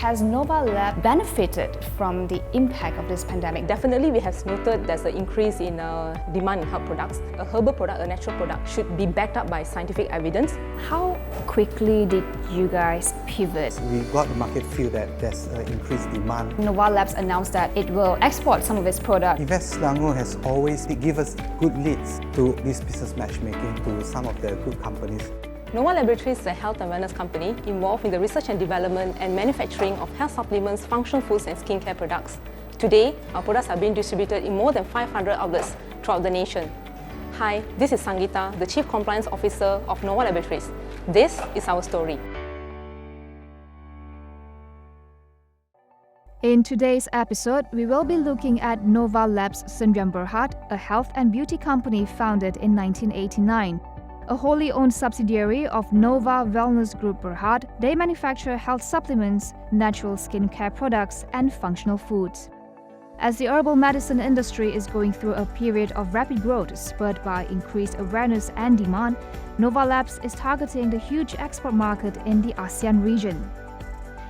has Nova Lab benefited from the impact of this pandemic? Definitely, we have noted there's an increase in demand in health products. A herbal product, a natural product, should be backed up by scientific evidence. How quickly did you guys pivot? We got the market feel that there's increased demand. Nova Labs announced that it will export some of its products. Invest Selangor has always given us good leads to this business matchmaking to some of the good companies. Nova Laboratories is a health and wellness company involved in the research and development and manufacturing of health supplements, functional foods and skincare products. Today, our products are being distributed in more than 500 outlets throughout the nation. Hi, this is Sangeeta, the Chief Compliance Officer of Nova Laboratories. This is our story. In today's episode, we will be looking at Nova Labs Sdn Bhd, a health and beauty company founded in 1989. A wholly owned subsidiary of Nova Wellness Group Berhad, they manufacture health supplements, natural skincare products, and functional foods. As the herbal medicine industry is going through a period of rapid growth spurred by increased awareness and demand, Nova Labs is targeting the huge export market in the ASEAN region.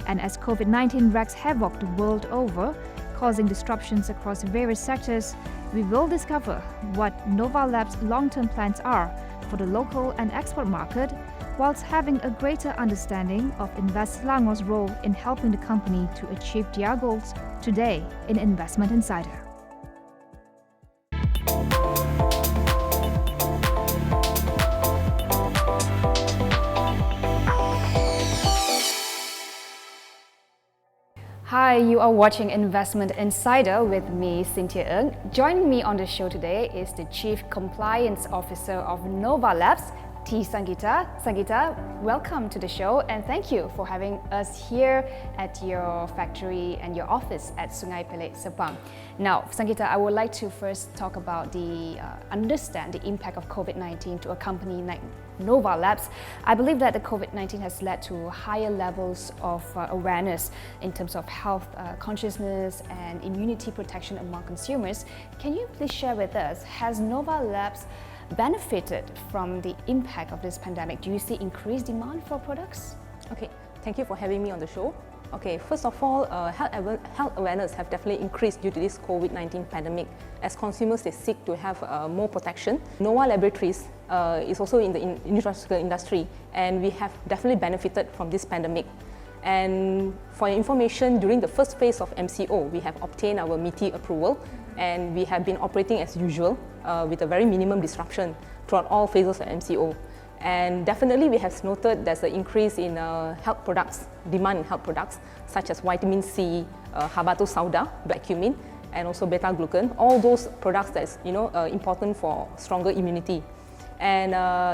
And as COVID-19 wreaks havoc the world over, causing disruptions across various sectors, we will discover what Nova Labs' long-term plans are for the local and export market, whilst having a greater understanding of Invest Selangor's role in helping the company to achieve their goals today in Investment Insider. Hi, you are watching Investment Insider with me, Cynthia Ng. Joining me on the show today is the Chief Compliance Officer of Nova Labs, T. Sangeeta. Sangeeta, welcome to the show and thank you for having us here at your factory and your office at Sungai Pelik, Sepang. Now, Sangeeta, I would like to first talk about understand the impact of COVID-19 to a company like Nova Labs. I believe that the COVID-19 has led to higher levels of awareness in terms of health consciousness and immunity protection among consumers. Can you please share with us, has Nova Labs benefited from the impact of this pandemic? Do you see increased demand for products? Okay, thank you for having me on the show. Okay, first of all, health awareness have definitely increased due to this COVID-19 pandemic. As consumers, they seek to have more protection. Nova Laboratories is also in the nutraceutical industry, and we have definitely benefited from this pandemic. And for your information, during the first phase of MCO, we have obtained our MITI approval, and we have been operating as usual with a very minimum disruption throughout all phases of MCO. And definitely we have noted there's an increase in health products, demand in health products such as vitamin C, habatus sauda, black cumin, and also beta-glucan. All those products that is important for stronger immunity. And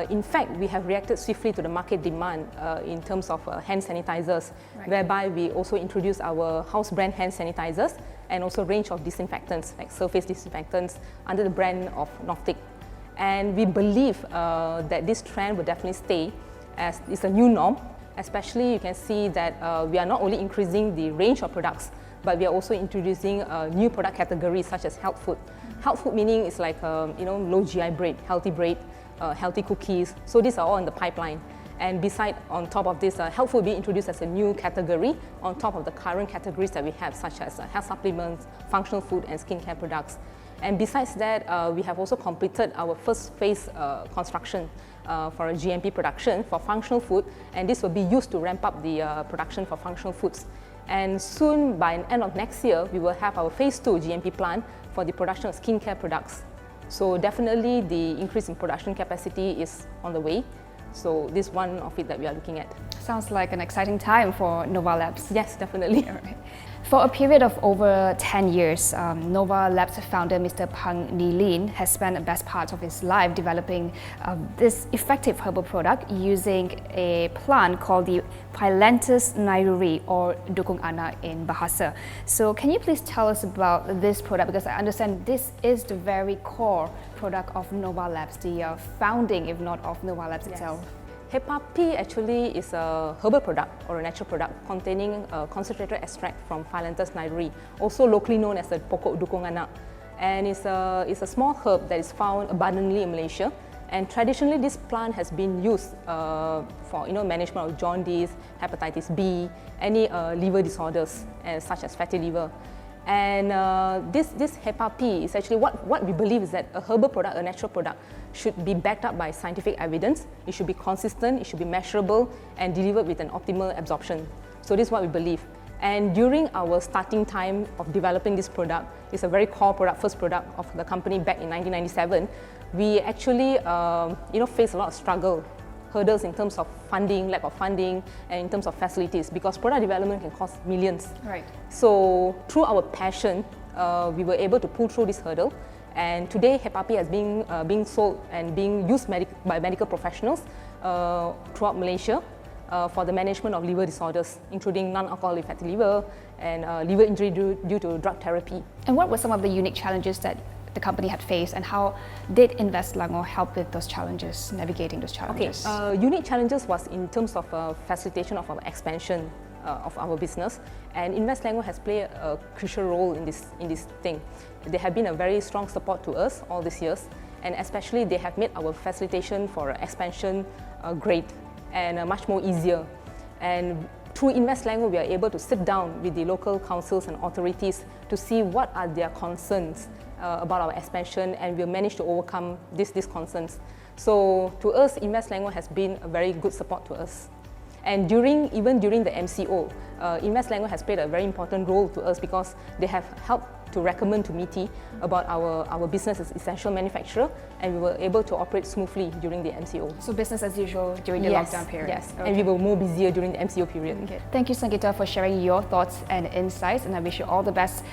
in fact, we have reacted swiftly to the market demand in terms of hand sanitizers, whereby we also introduced our house brand hand sanitizers and also range of disinfectants like surface disinfectants under the brand of Nortic. And we believe that this trend will definitely stay as it's a new norm. Especially you can see that we are not only increasing the range of products, but we are also introducing new product categories such as health food. Health food meaning it's like low GI bread, healthy cookies. So these are all in the pipeline. And beside, on top of this, health food will be introduced as a new category on top of the current categories that we have, such as health supplements, functional food, and skincare products. And besides that, we have also completed our first phase construction for a GMP production for functional food, and this will be used to ramp up the production for functional foods. And soon, by the end of next year, we will have our phase 2 GMP plant for the production of skincare products. So definitely the increase in production capacity is on the way. So this is one of it that we are looking at. Sounds like an exciting time for Nova Labs. Yes, definitely. For a period of over 10 years, Nova Labs founder Mr. Phang Nilin has spent the best part of his life developing this effective herbal product using a plant called the Phyllanthus nairuri or Dukung Anak in Bahasa. So can you please tell us about this product, because I understand this is the very core product of Nova Labs, the founding, if not of Nova Labs itself. Hepapi actually is a herbal product or a natural product containing a concentrated extract from Phyllanthus nairuri, also locally known as the pokok Dukung Anak. And it's a small herb that is found abundantly in Malaysia, And traditionally, this plant has been used for management of jaundice, hepatitis B, any liver disorders, such as fatty liver. And this Hepa P is actually what we believe is that a herbal product, a natural product, should be backed up by scientific evidence. It should be consistent, it should be measurable, and delivered with an optimal absorption. So this is what we believe. And during our starting time of developing this product, it's a very core product, first product of the company back in 1997, we actually faced a lot of struggle, hurdles in terms of funding, lack of funding, and in terms of facilities, because product development can cost millions. Right. So through our passion, we were able to pull through this hurdle. And today, Hepa P is being sold and being used by medical professionals throughout Malaysia for the management of liver disorders, including non-alcoholic fatty liver and liver injury due to drug therapy. And what were some of the unique challenges that the company had faced, and how did Invest Selangor help with those challenges, navigating those challenges? Okay, unique challenges was in terms of facilitation of our expansion of our business, and Invest Selangor has played a crucial role in this thing. They have been a very strong support to us all these years, and especially they have made our facilitation for expansion great and much more easier. And through Invest Selangor, we are able to sit down with the local councils and authorities to see what are their concerns about our expansion, and we'll manage to overcome these concerns. So to us, Invest Selangor has been a very good support to us. And even during the MCO, Invest Selangor has played a very important role to us because they have helped to recommend to MITI about our business as essential manufacturer, and we were able to operate smoothly during the MCO. So business as usual during the lockdown period? Yes, okay. And we were more busier during the MCO period. Okay. Thank you, Sangeeta, for sharing your thoughts and insights, and I wish you all the best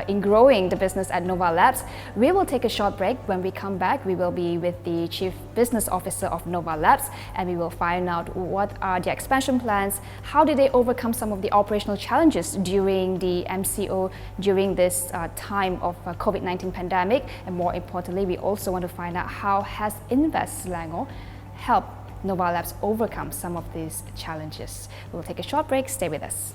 in growing the business at Nova Labs. We will take a short break. When we come back, we will be with the Chief Business Officer of Nova Labs, and we will find out what are their expansion plans, how did they overcome some of the operational challenges during the MCO, during this time of COVID-19 pandemic, and more importantly, we also want to find out how has Invest Selangor helped Nova Labs overcome some of these challenges. We'll take a short break. Stay with us.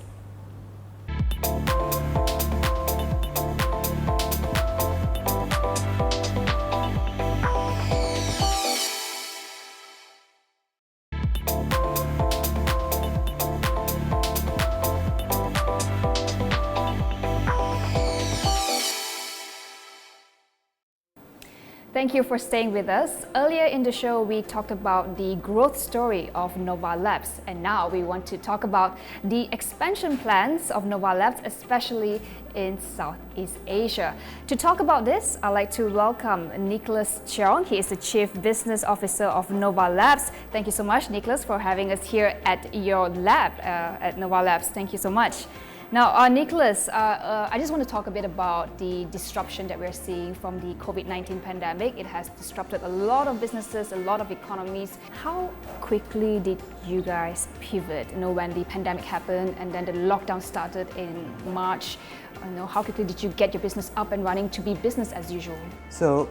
Thank you for staying with us. Earlier in the show, we talked about the growth story of Nova Labs, and now we want to talk about the expansion plans of Nova Labs, especially in Southeast Asia. To talk about this, I'd like to welcome Nicholas Cheong. He is the Chief Business Officer of Nova Labs. Thank you so much, Nicholas, for having us here at your lab at Nova Labs. Thank you so much. Now, Nicholas, I just want to talk a bit about the disruption that we're seeing from the COVID-19 pandemic. It has disrupted a lot of businesses, a lot of economies. How quickly did you guys pivot? When the pandemic happened and then the lockdown started in March, how quickly did you get your business up and running to be business as usual? So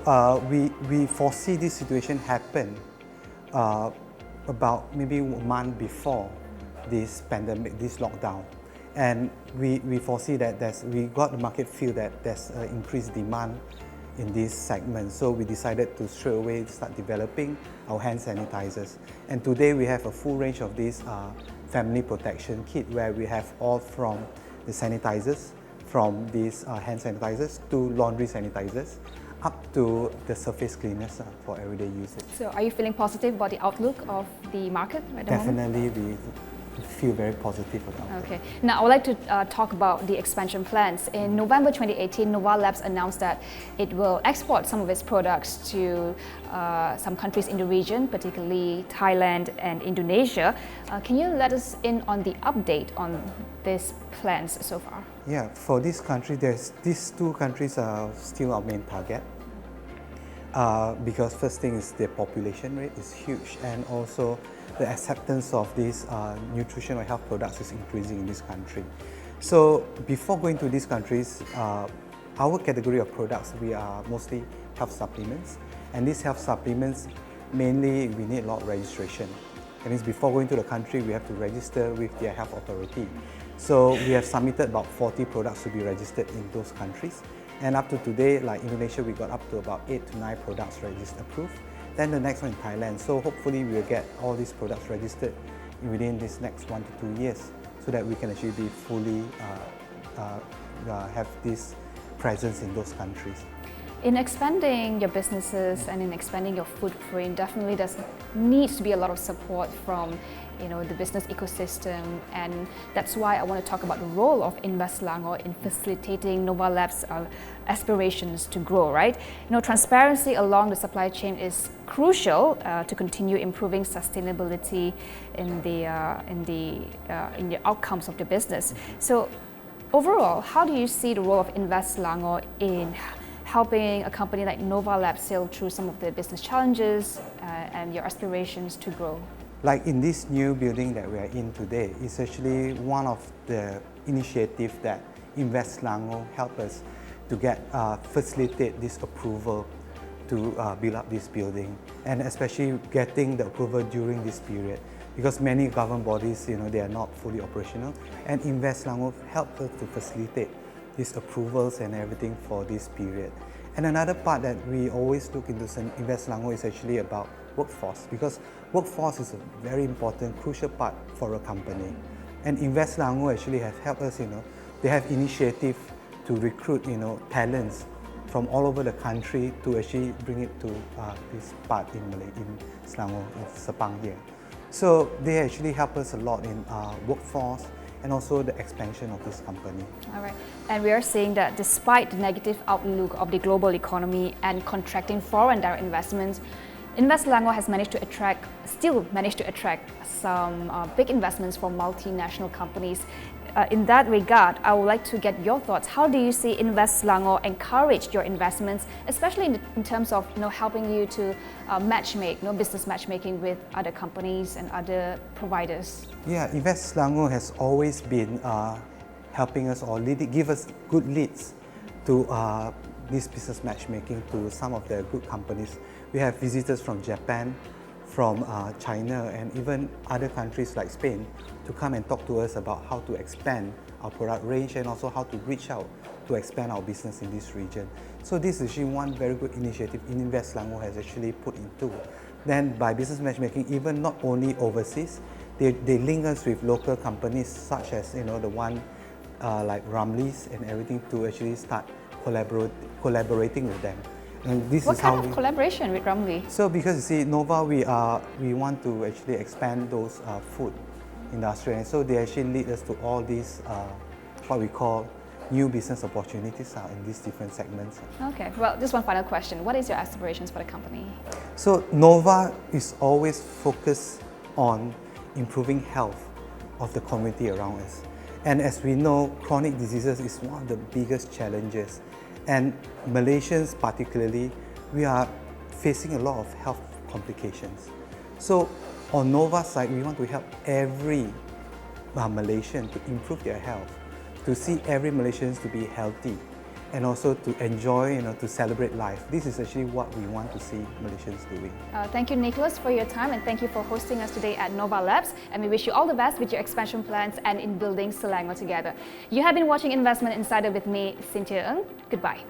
we foresee this situation happen about maybe a month before this pandemic, this lockdown. And we foresee that we got the market feel that there's increased demand in this segment. So we decided to straight away start developing our hand sanitizers. And today we have a full range of these family protection kit where we have all from the sanitizers, from these hand sanitizers to laundry sanitizers, up to the surface cleaners for everyday usage. So are you feeling positive about the outlook of the market at the moment? Definitely, we feel very positive about it. Okay. Now, I would like to talk about the expansion plans. In November 2018, Nova Labs announced that it will export some of its products to some countries in the region, particularly Thailand and Indonesia. Can you let us in on the update on these plans so far? Yeah, for this country, these two countries are still our main target. Because first thing is the population rate is huge, and also the acceptance of these nutritional health products is increasing in this country. So before going to these countries, our category of products, we are mostly health supplements. And these health supplements, mainly we need a lot of registration. That means before going to the country, we have to register with their health authority. So we have submitted about 40 products to be registered in those countries. And up to today, like Indonesia, we got up to about 8 to 9 products registered approved. then the next one in Thailand. So hopefully we will get all these products registered within this next 1 to 2 years, so that we can actually be fully have this presence in those countries. In expanding your businesses and in expanding your footprint, definitely there needs to be a lot of support from the business ecosystem, and that's why I want to talk about the role of Invest Selangor in facilitating Nova Labs' aspirations to grow. Right? Transparency along the supply chain is crucial to continue improving sustainability in the outcomes of the business. So, overall, how do you see the role of Invest Selangor in helping a company like Nova Labs sail through some of the business challenges and your aspirations to grow? Like in this new building that we are in today, it's actually one of the initiatives that Invest Selangor help us to facilitate this approval to build up this building, and especially getting the approval during this period, because many government bodies, they are not fully operational, and Invest Selangor help us to facilitate these approvals and everything for this period. And another part that we always look into Invest Selangor is actually about workforce, because workforce is a very important, crucial part for a company. And Invest Selangor actually have helped us, they have initiative to recruit, talents from all over the country to actually bring it to this part in Selangor, in Sepang here. So they actually help us a lot in workforce and also the expansion of this company. All right. And we are seeing that despite the negative outlook of the global economy and contracting foreign direct investments, Invest Selangor has still managed to attract some big investments from multinational companies. In that regard, I would like to get your thoughts. How do you see Invest Selangor encourage your investments, especially in terms of helping you to business matchmaking with other companies and other providers? Yeah, Invest Selangor has always been helping us or give us good leads to this business matchmaking to some of the good companies. We have visitors from Japan, from China, and even other countries like Spain to come and talk to us about how to expand our product range and also how to reach out to expand our business in this region. So this is actually one very good initiative Invest Selangor has actually put into. Then by business matchmaking, even not only overseas, they link us with local companies such as the one like Ramleys and everything to actually start collaborating with them. And this what is kind how of collaboration with Ramley? So because you see, Nova, we want to actually expand those food industry, and so they actually lead us to all these what we call new business opportunities in these different segments. Okay, well, just one final question. What is your aspirations for the company? So Nova is always focused on improving health of the community around us. And as we know, chronic diseases is one of the biggest challenges. And Malaysians particularly, we are facing a lot of health complications. So on Nova's side, we want to help every Malaysian to improve their health, to see every Malaysian to be healthy, and also to enjoy, to celebrate life. This is actually what we want to see Malaysians doing. Thank you, Nicholas, for your time, and thank you for hosting us today at Nova Labs. And we wish you all the best with your expansion plans and in building Selangor together. You have been watching Investment Insider with me, Cynthia Ng. Goodbye.